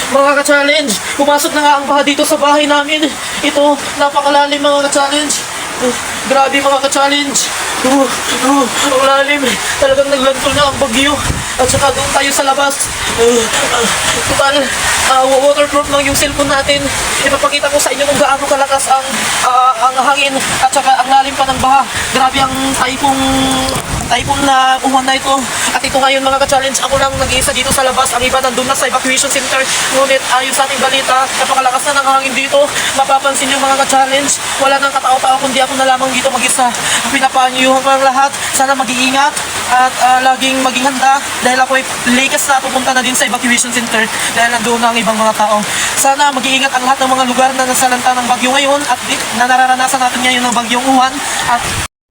Mga ka-challenge, pumasok na nga ang baha dito sa bahay namin. Ito, napakalalim mga ka-challenge. Grabe mga ka-challenge. Ang lalim. Talagang naglantol na ang bagyo. At saka doon tayo sa labas. Total, waterproof lang yung cellphone natin. Ipapakita ko sa inyo kung gaano kalakas ang hangin at saka ang lalim pa ng baha. Grabe ang typhoon na uwan na ito. At ito ngayon mga ka-challenge, ako lang nag-iisa dito sa labas. Ang iba nandun na sa evacuation center. Ngunit ayon sa ating balita, napakalakas na ng hangin dito. Mapapansin nyo mga ka-challenge, wala nang katao-tao kundi ako na lamang dito mag-isa. Pinapanyuhan ko ang lahat. Sana mag-iingat at laging maging handa dahil ako ay likas na pupunta na din sa evacuation center dahil nandun na ang ibang mga tao. Sana mag-iingat ang lahat ng mga lugar na nasalanta ng bagyo ngayon at na nararanasan natin ngayon ng bagyong uwan.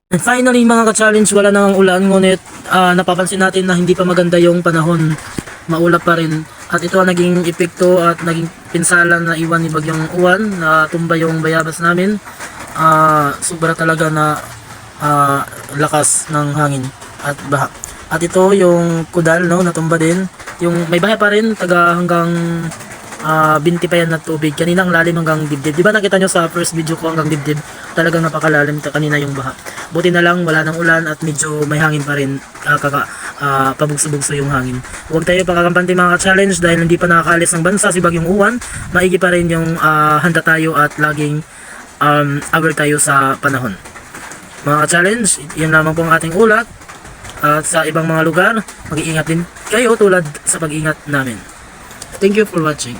And finally mga ka-challenge, wala nang ulan, ngunit napapansin natin na hindi pa maganda yung panahon, maulap pa rin. At ito ang naging epekto at naging pinsalan na iwan ni bagyong uwan na tumba yung bayabas namin. Sobra talaga na lakas ng hangin at baha. At ito yung kudal, no, natumba din. Yung may bahay pa rin, taga hanggang binti pa yan na tubig. Kanina ang lalim hanggang dibdib. Diba nakita nyo sa first video ko hanggang dibdib? Talagang napakalalim kanina yung baha. Buti na lang wala nang ulan at medyo may hangin pa rin. Pabugso-bugso yung hangin. Huwag tayo pakakampante mga ka-challenge dahil hindi pa nakakaalis ng bansa si bagyong uwan. Maigi pa rin yung handa tayo at laging aware tayo sa panahon. Mga ka-challenge, yan lamang po ang ating ulat. At sa ibang mga lugar, mag-iingat din kayo tulad sa pag-ingat namin. Thank you for watching.